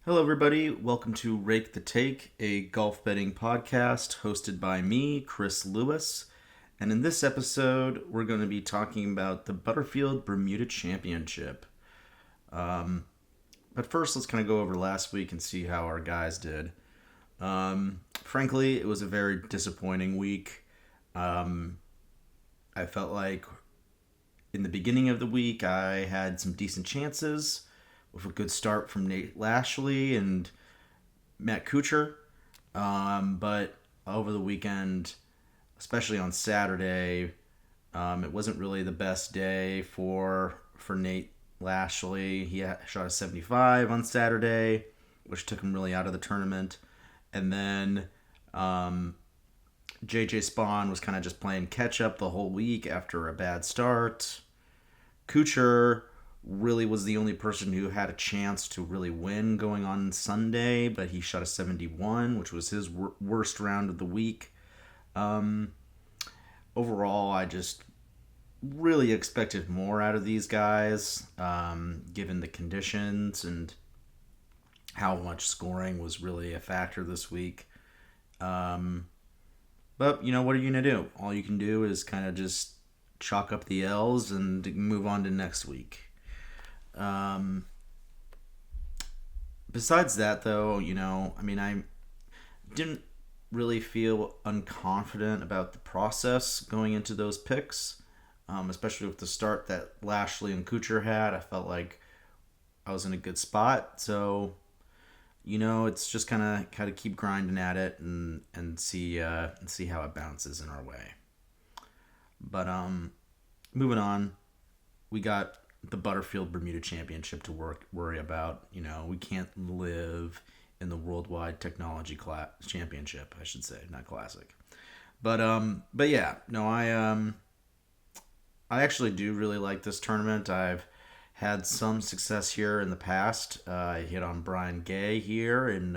Hello, everybody. Welcome to Rake the Take, a golf betting podcast hosted by me, Chris Lewis. And in this episode, we're going to be talking about the Butterfield Bermuda Championship. But first, let's kind of go over last week and see how our guys did. Frankly, it was a very disappointing week. I felt like in the beginning of the week, I had some decent chances with a good start from Nate Lashley and Matt Kuchar. But over the weekend, especially on Saturday, it wasn't really the best day for Nate Lashley. He shot a 75 on Saturday, which took him really out of the tournament. And then JJ Spawn was kind of just playing catch up the whole week after a bad start. Kuchar really was the only person who had a chance to really win going on Sunday, but he shot a 71, which was his worst round of the week. Overall, I just really expected more out of these guys, given the conditions and how much scoring was really a factor this week. But, what are you going to do? All you can do is kind of just chalk up the L's and move on to next week. Besides that, though, I didn't really feel unconfident about the process going into those picks, especially with the start that Lashley and Kuchar had. I felt like I was in a good spot, so it's just kind of keep grinding at it and see how it bounces in our way. But moving on, we got the Butterfield Bermuda Championship to worry about. We can't live in the Worldwide Technology Championship, I should say, not Classic. But yeah, no, I actually do really like this tournament. I've had some success here in the past. I hit on Brian Gay here in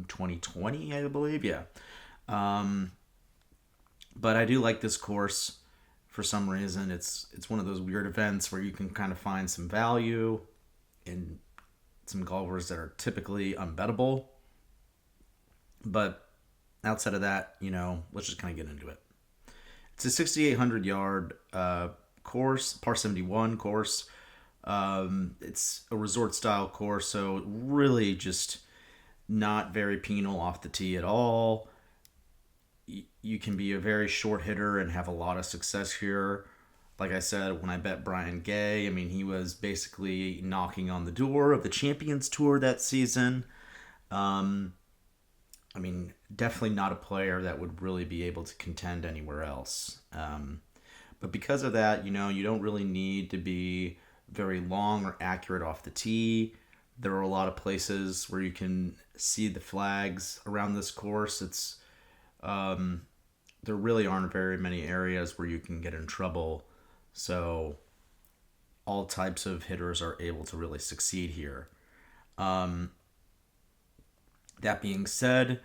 2020, I believe. Yeah. But I do like this course. For some reason, it's one of those weird events where you can kind of find some value in some golfers that are typically unbettable. But outside of that, let's just kind of get into it. It's a 6,800 yard course, par 71 course. It's a resort style course, so really just not very penal off the tee at all. You can be a very short hitter and have a lot of success here. Like I said, when I bet Brian Gay, he was basically knocking on the door of the Champions Tour that season. Definitely not a player that would really be able to contend anywhere else. But because of that, you don't really need to be very long or accurate off the tee. There are a lot of places where you can see the flags around this course. There really aren't very many areas where you can get in trouble. So all types of hitters are able to really succeed here. That being said,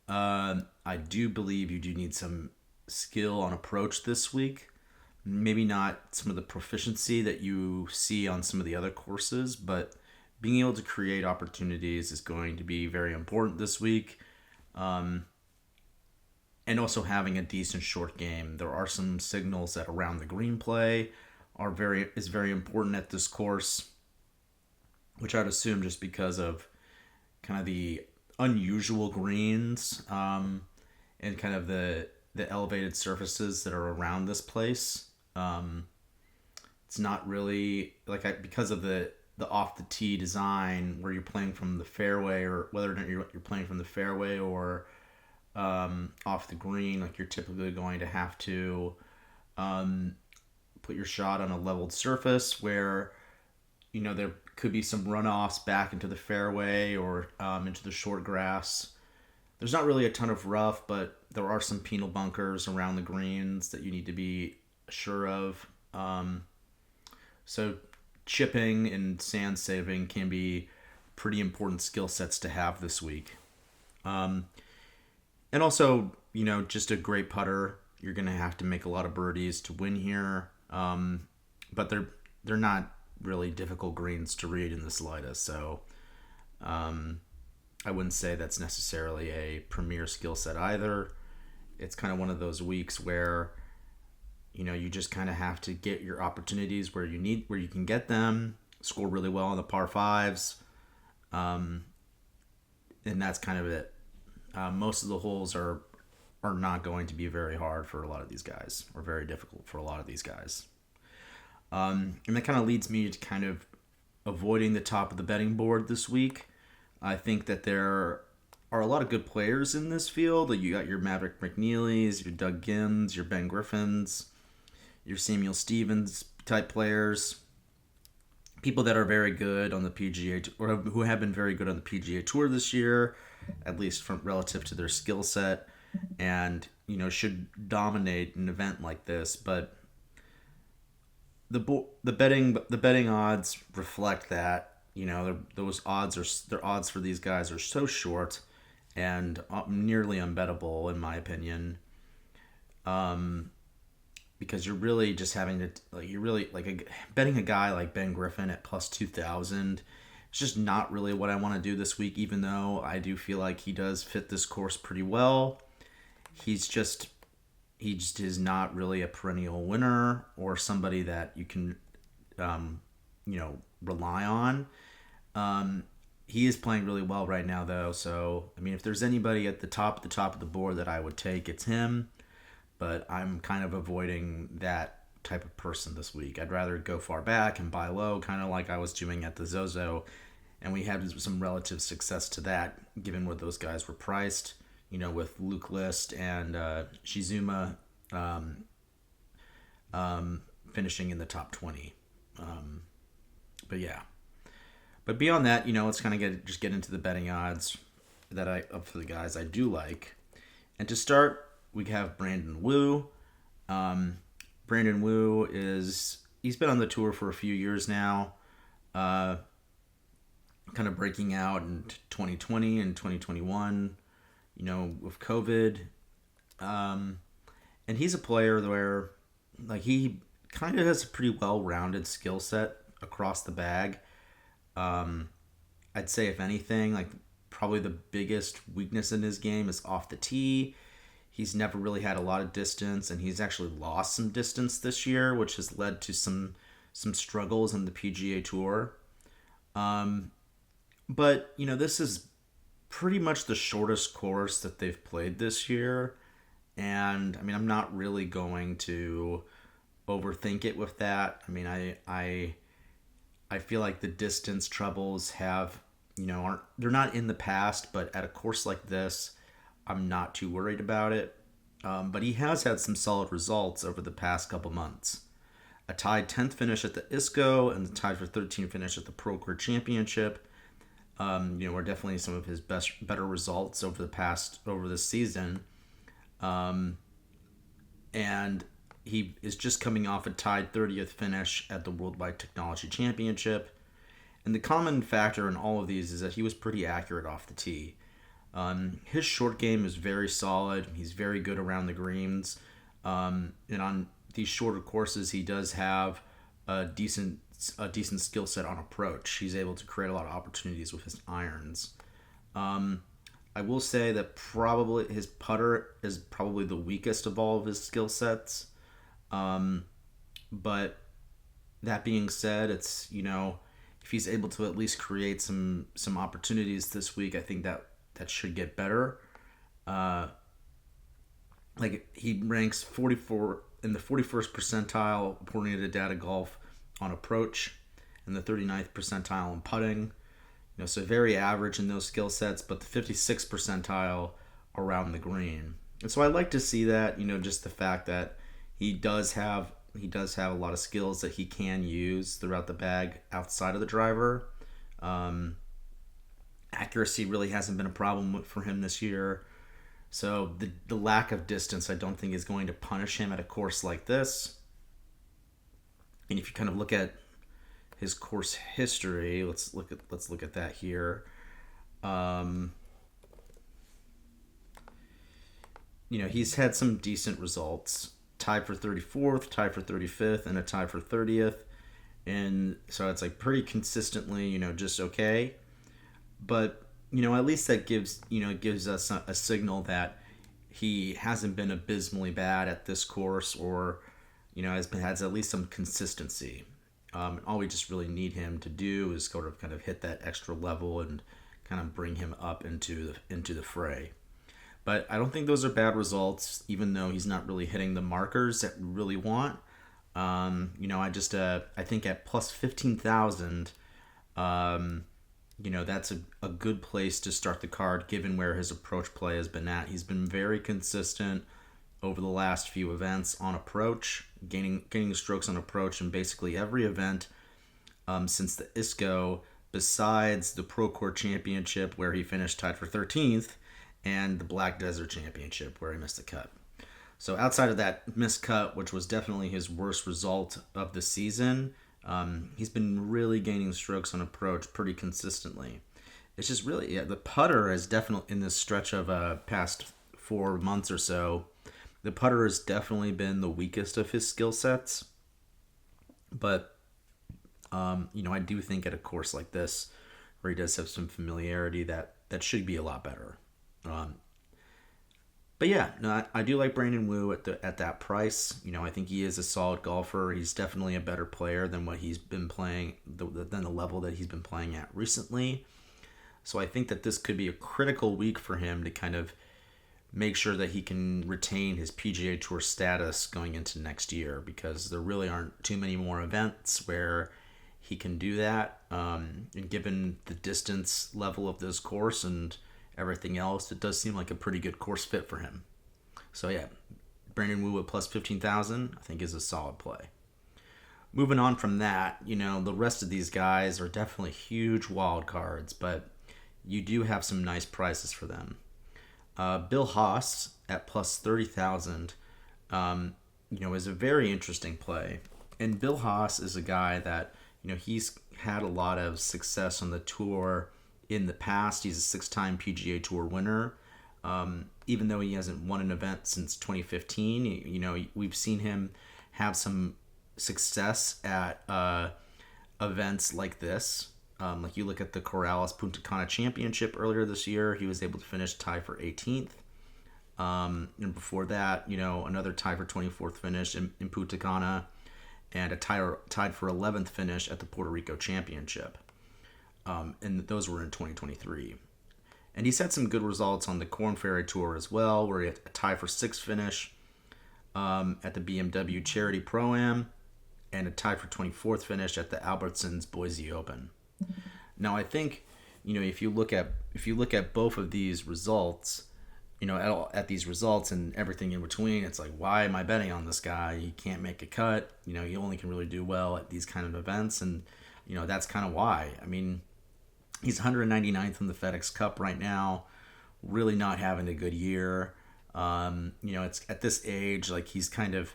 I do believe you do need some skill on approach this week. Maybe not some of the proficiency that you see on some of the other courses, but being able to create opportunities is going to be very important this week. And also having a decent short game. There are some signals that around the green play is very important at this course, which I'd assume just because of kind of the unusual greens and kind of the elevated surfaces that are around this place. It's not really because of the off the tee design where you're playing from the fairway, or whether or not you're playing from the fairway or off the green, like you're typically going to have to put your shot on a leveled surface where there could be some runoffs back into the fairway or into the short grass. There's not really a ton of rough, but there are some penal bunkers around the greens that you need to be sure of. So chipping and sand saving can be pretty important skill sets to have this week. And also, just a great putter. You're going to have to make a lot of birdies to win here. But they're not really difficult greens to read in the slightest. So I wouldn't say that's necessarily a premier skill set either. It's kind of one of those weeks where you just kind of have to get your opportunities where you can get them, score really well on the par fives, and that's kind of it. Most of the holes are not going to be very hard for a lot of these guys, or very difficult for a lot of these guys. And that kind of leads me to kind of avoiding the top of the betting board this week. I think that there are a lot of good players in this field. Like you got your Maverick McNeelys, your Doug Gims, your Ben Griffins, your Samuel Stevens type players. People that are very good on the PGA, or who have been very good on the PGA Tour this year, at least from relative to their skill set, and should dominate an event like this. But the betting odds reflect that those odds for these guys are so short and nearly unbettable in my opinion. Because you're really just having to betting a guy like Ben Griffin at plus 2,000. It's just not really what I want to do this week, even though I do feel like he does fit this course pretty well. He just is not really a perennial winner or somebody that you can, rely on. He is playing really well right now, though. So, I mean, if there's anybody at the top of the board that I would take, it's him. But I'm kind of avoiding that type of person this week. I'd rather go far back and buy low, kind of like I was doing at the Zozo. And we had some relative success to that, given where those guys were priced. With Luke List and Shizuma finishing in the top 20. But yeah. But beyond that, let's kind of get into the betting odds for the guys I do like. And to start, we have Brandon Wu. Brandon Wu he's been on the tour for a few years now, kind of breaking out in 2020 and 2021, with COVID. And he's a player where, he kind of has a pretty well-rounded skill set across the bag. I'd say, if anything, probably the biggest weakness in his game is off the tee. He's never really had a lot of distance, and he's actually lost some distance this year, which has led to some struggles in the PGA Tour. But, this is pretty much the shortest course that they've played this year. And, I mean, I'm not really going to overthink it with that. I mean, I feel like the distance troubles they're not in the past, but at a course like this, I'm not too worried about it. But he has had some solid results over the past couple months. A tied 10th finish at the ISCO and a tied for 13th finish at the Procure Championship. Were definitely some of his better results over this season. And he is just coming off a tied 30th finish at the Worldwide Technology Championship. And the common factor in all of these is that he was pretty accurate off the tee. His short game is very solid. He's very good around the greens. And on these shorter courses, he does have a decent skill set on approach. He's able to create a lot of opportunities with his irons. I will say that probably his putter is probably the weakest of all of his skill sets. But that being said, it's, if he's able to at least create some opportunities this week, I think that should get better. He ranks 44 in the 41st percentile according to Data Golf on approach, and the 39th percentile in putting. So very average in those skill sets, but the 56th percentile around the green. And so I like to see that, just the fact that he does have a lot of skills that he can use throughout the bag outside of the driver. Accuracy really hasn't been a problem for him this year. So the lack of distance, I don't think, is going to punish him at a course like this. And if you kind of look at his course history, let's look at that here. He's had some decent results. Tied for 34th, tied for 35th, and a tie for 30th. And so it's pretty consistently, just okay. But, at least that gives us a signal that he hasn't been abysmally bad at this course, or has at least some consistency. All we just really need him to do is sort of kind of hit that extra level and kind of bring him up into the fray. But I don't think those are bad results, even though he's not really hitting the markers that we really want. I think at plus 15,000, that's a good place to start the card given where his approach play has been at. He's been very consistent over the last few events on approach, gaining strokes on approach in basically every event since the ISCO, besides the Procore Championship where he finished tied for 13th, and the Black Desert Championship where he missed the cut. So outside of that missed cut, which was definitely his worst result of the season, he's been really gaining strokes on approach pretty consistently. It's just really, the putter is definitely, in this stretch of past 4 months or so, the putter has definitely been the weakest of his skill sets. But, I do think at a course like this, where he does have some familiarity, that should be a lot better. But yeah, no, I do like Brandon Wu at that price. I think he is a solid golfer. He's definitely a better player than what he's been playing, than the level that he's been playing at recently. So I think that this could be a critical week for him to kind of make sure that he can retain his PGA Tour status going into next year, because there really aren't too many more events where he can do that. And given the distance level of this course and everything else, it does seem like a pretty good course fit for him. So yeah, Brandon Wu at plus 15,000 I think is a solid play. Moving on from that, the rest of these guys are definitely huge wild cards, but you do have some nice prices for them. Bill Haas at plus 30,000 is a very interesting play. And Bill Haas is a guy that, he's had a lot of success on the tour in the past. He's a 6-time PGA Tour winner. Even though he hasn't won an event since 2015, we've seen him have some success at events like this. Like you look at the Corrales Punta Cana Championship earlier this year, he was able to finish tied for 18th. And before that, another tie for 24th finish in Punta Cana, and a tied for 11th finish at the Puerto Rico Championship. And those were in 2023. And he's had some good results on the Korn Ferry Tour as well, where he had a tie for 6th finish at the BMW Charity Pro-Am, and a tie for 24th finish at the Albertsons Boise Open. Now I think, if you look at both of these results, at these results and everything in between, it's like, why am I betting on this guy? He can't make a cut. He only can really do well at these kind of events, and that's kind of why. I mean, he's 199th in the FedEx Cup right now, really not having a good year. It's at this age, like, he's kind of,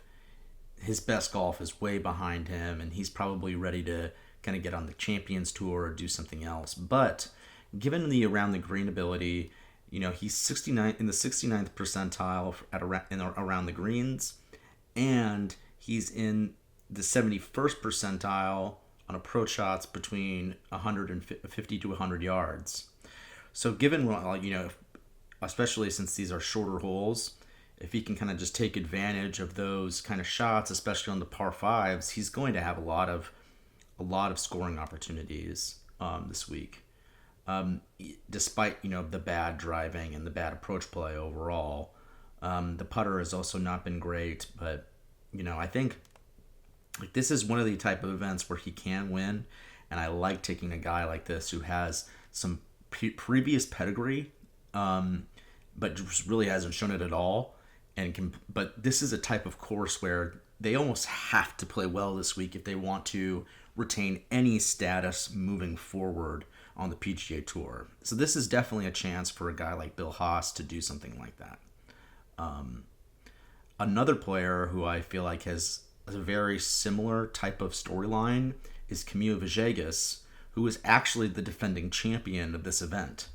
his best golf is way behind him, and he's probably ready to kind of get on the Champions Tour or do something else. But given the around the green ability, he's 69 in the 69th percentile around the greens, and he's in the 71st percentile on approach shots between 150 to 100 yards. So given, especially since these are shorter holes, if he can kind of just take advantage of those kind of shots, especially on the par fives, he's going to have a lot of scoring opportunities this week. Despite the bad driving and the bad approach play overall, the putter has also not been great. But I think this is one of the type of events where he can win, and I like taking a guy like this who has some previous pedigree, but just really hasn't shown it at all. But this is a type of course where they almost have to play well this week if they want to retain any status moving forward on the PGA Tour. So this is definitely a chance for a guy like Bill Haas to do something like that. Another player who I feel like has a very similar type of storyline is Camilo Villegas, who is actually the defending champion of this event.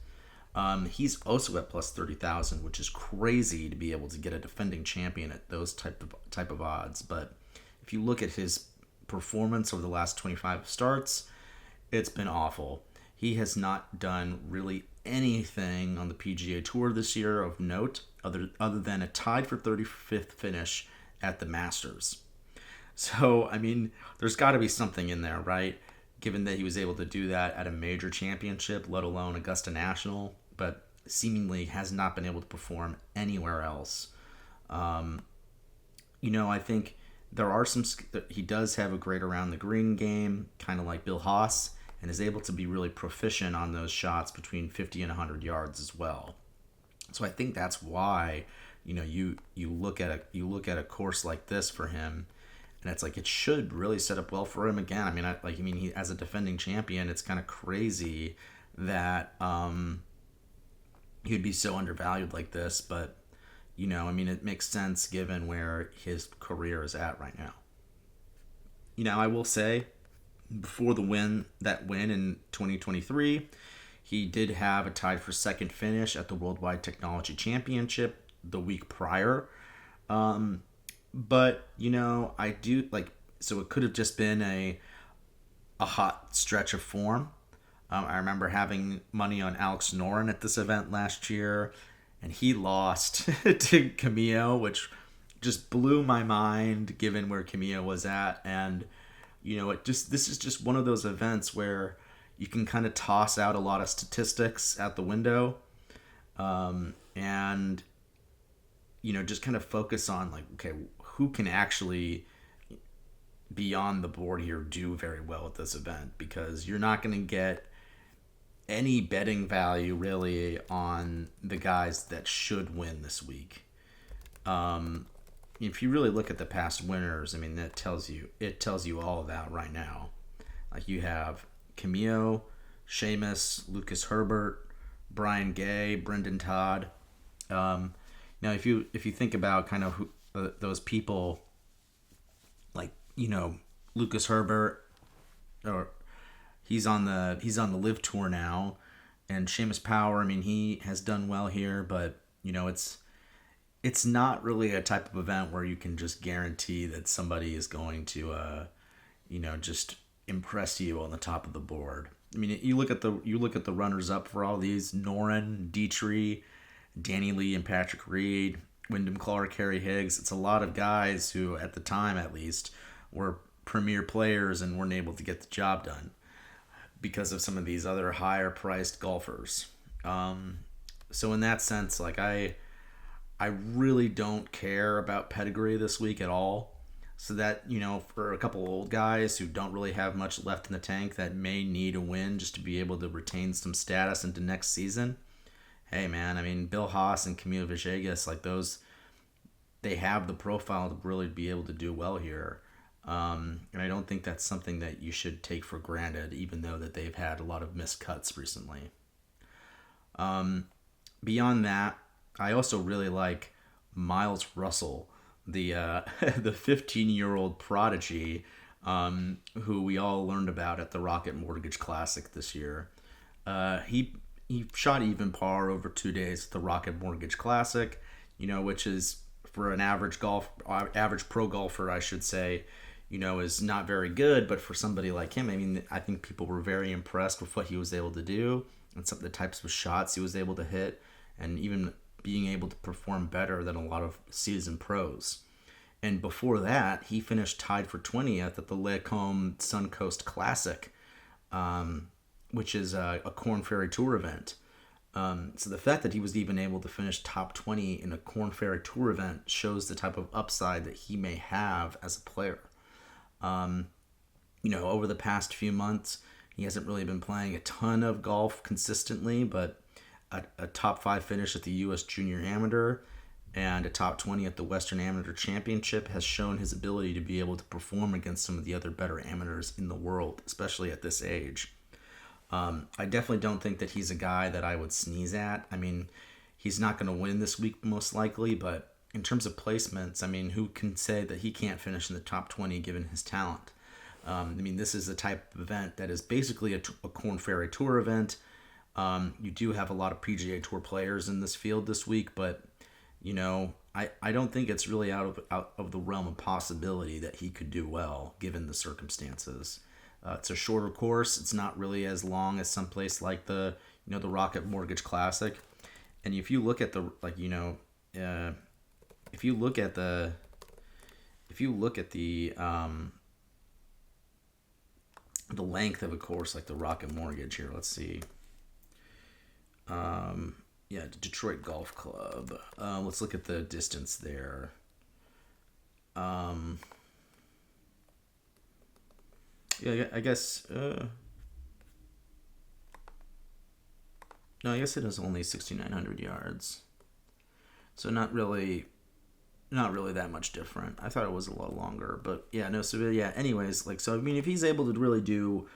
He's also at plus 30,000, which is crazy to be able to get a defending champion at those type of odds. But if you look at his performance over the last 25 starts, it's been awful. he has not done really anything on the PGA Tour this year of note, other than a tied for 35th finish at the Masters. So, I mean, there's got to be something in there, right? Given that he was able to do that at a major championship, let alone Augusta National, but seemingly has not been able to perform anywhere else. I think there are some. He does have a great around the green game, kind of like Bill Haas, and is able to be really proficient on those shots between 50 and 100 yards as well. So I think that's why, you look at a course like this for him, and it's like it should really set up well for him again. He, as a defending champion, it's kind of crazy that he'd be so undervalued like this, but it makes sense given where his career is at right now. I will say, before that win in 2023, he did have a tied for second finish at the Worldwide Technology Championship the week prior. But I do so it could have just been a hot stretch of form. I remember having money on Alex Noren at this event last year, and he lost to Camillo, which just blew my mind given where Camillo was at. And this is just one of those events where you can kind of toss out a lot of statistics out the window, and just kind of focus on okay, who can actually be on the board here, do very well at this event, because you're not going to get any betting value really on the guys that should win this week. If you really look at the past winners, that tells you all of that right now. Like, you have Camillo, Seamus, Lucas Herbert, Brian Gay, Brendan Todd. Now, if you think about kind of who, those people, Lucas Herbert, or he's on the Live Tour now, and Seamus Power. He has done well here, but it's not really a type of event where you can just guarantee that somebody is going to just impress you on the top of the board. You look at the runners up for all these: Noren, Dietrich, Danny Lee, and Patrick Reed, Wyndham Clark, Harry Higgs. It's a lot of guys who, at the time at least, were premier players and weren't able to get the job done because of some of these other higher priced golfers. So in that sense, I really don't care about pedigree this week at all. So that, for a couple old guys who don't really have much left in the tank that may need a win just to be able to retain some status into next season, hey man, Bill Haas and Camilo Villegas, those, they have the profile to really be able to do well here. And I don't think that's something that you should take for granted, even though that they've had a lot of missed cuts recently. Beyond that, I also really like Miles Russell, the 15-year-old prodigy, who we all learned about at the Rocket Mortgage Classic this year. He shot even par over 2 days at the Rocket Mortgage Classic, which is, for an average pro golfer, I should say, is not very good. But for somebody like him, I think people were very impressed with what he was able to do and some of the types of shots he was able to hit, and even being able to perform better than a lot of seasoned pros. And before that, he finished tied for 20th at the Lecombe Suncoast Classic, which is a Korn Ferry Tour event. So the fact that he was even able to finish top 20 in a Korn Ferry Tour event shows the type of upside that he may have as a player. Over the past few months, he hasn't really been playing a ton of golf consistently, but a top 5 finish at the U.S. Junior Amateur and a top 20 at the Western Amateur Championship has shown his ability to be able to perform against some of the other better amateurs in the world, especially at this age. I definitely don't think that he's a guy that I would sneeze at. He's not going to win this week most likely, but in terms of placements, who can say that he can't finish in the top 20 given his talent? This is a type of event that is basically a Korn Ferry Tour event. You do have a lot of PGA Tour players in this field this week, but I don't think it's really out of the realm of possibility that he could do well given the circumstances. It's a shorter course. It's not really as long as someplace like the the Rocket Mortgage Classic. And if you look at the if you look at the the length of a course like the Rocket Mortgage here, let's see. Yeah, Detroit Golf Club. Let's look at the distance there. Um, yeah, I guess. No, I guess it is only 6,900 yards. So not really that much different. I thought it was a lot longer, but yeah, no. So yeah, anyways, like so. I mean, if he's able to really do,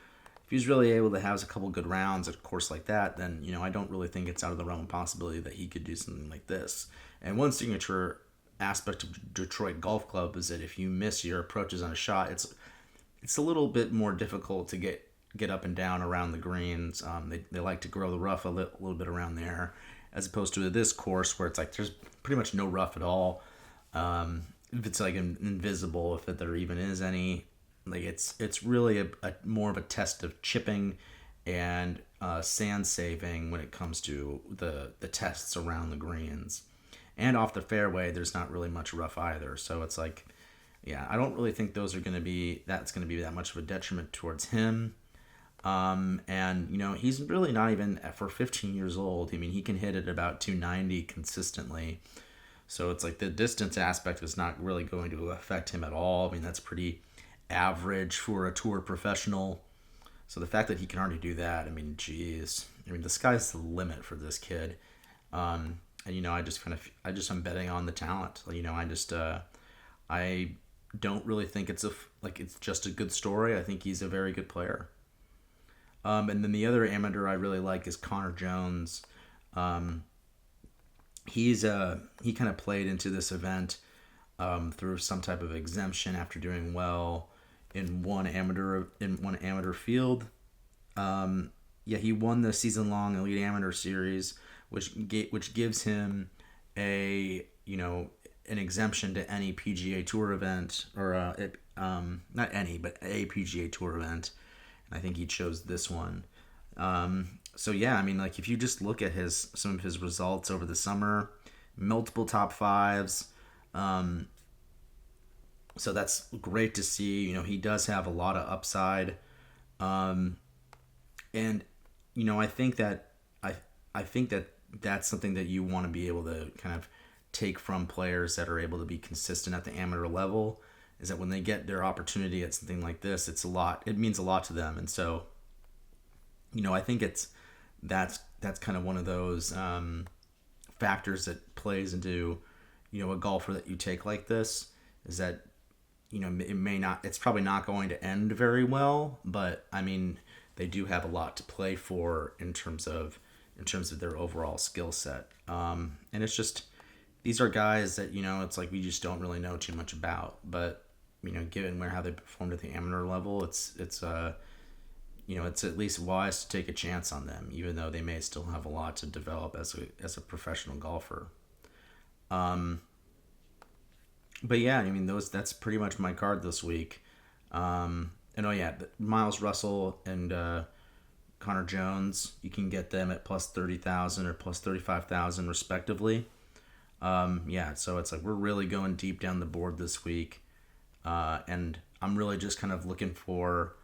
if he's really able to have a couple good rounds at a course like that, then I don't really think it's out of the realm of possibility that he could do something like this. And one signature aspect of Detroit Golf Club is that if you miss your approaches on a shot, it's a little bit more difficult to get up and down around the greens. They like to grow the rough little bit around there, as opposed to this course where it's like there's pretty much no rough at all. If it's like invisible, if there even is any, like it's really a more of a test of chipping and sand saving when it comes to the tests around the greens. And off the fairway, there's not really much rough either. So it's like, yeah, I don't really think those are going to be that much of a detriment towards him. And he's really not even for 15 years old. I mean, he can hit at about 290 consistently. So it's like the distance aspect is not really going to affect him at all. I mean, that's pretty average for a tour professional. So the fact that he can already do that, I mean, geez. I mean, the sky's the limit for this kid. And I'm betting on the talent. I don't really think it's just a good story. I think he's a very good player. And then the other amateur I really like is Connor Jones. He kind of played into this event through some type of exemption after doing well in one amateur field. Yeah, he won the season-long Elite Amateur Series, which gives him an exemption to any PGA Tour event, or not any, but a PGA Tour event. And I think he chose this one. So yeah, I mean, like if you just look at some of his results over the summer, multiple top fives. So that's great to see. He does have a lot of upside. And I think that I think that that's something that you want to be able to kind of take from players that are able to be consistent at the amateur level, is that when they get their opportunity at something like this, it means a lot to them. And so I think that's kind of one of those factors that plays into a golfer that you take like this, is that it's probably not going to end very well, but I mean, they do have a lot to play for in terms of their overall skill set. And it's just, these are guys that it's like we just don't really know too much about, but given how they performed at the amateur level, it's at least wise to take a chance on them, even though they may still have a lot to develop as a professional golfer. But yeah, I mean, that's pretty much my card this week. And oh yeah, Miles Russell and Connor Jones, you can get them at plus 30,000 or plus 35,000 respectively. Yeah, so it's like we're really going deep down the board this week, and I'm really just kind of looking for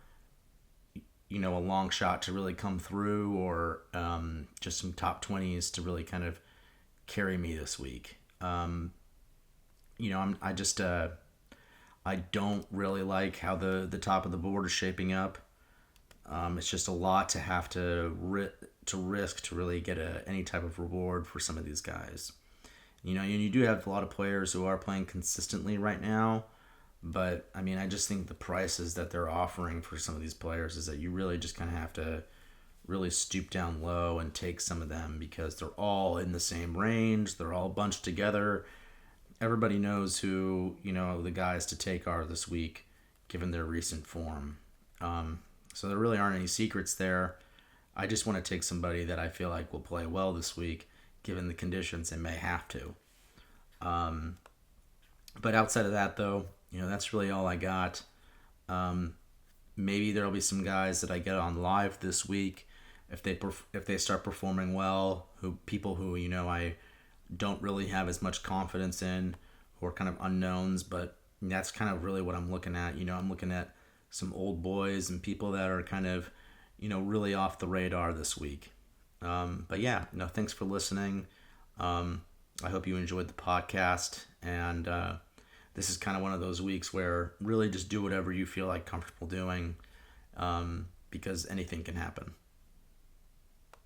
a long shot to really come through, or just some top 20s to really kind of carry me this week. I don't really like how the top of the board is shaping up. It's just a lot to have to risk to really get any type of reward for some of these guys. And you do have a lot of players who are playing consistently right now, but I mean, I just think the prices that they're offering for some of these players is that you really just kind of have to really stoop down low and take some of them, because they're all in the same range. They're all bunched together. Everybody knows who the guys to take are this week, given their recent form. So there really aren't any secrets there. I just want to take somebody that I feel like will play well this week, given the conditions and may have to. But outside of that, though, that's really all I got. maybe there'll be some guys that I get on live this week if they start performing well, who I don't really have as much confidence in, who are kind of unknowns, but that's kind of really what I'm looking at. I'm looking at some old boys and people that are kind of, really off the radar this week. But yeah, thanks for listening. I hope you enjoyed the podcast, and this is kind of one of those weeks where really just do whatever you feel like comfortable doing, because anything can happen.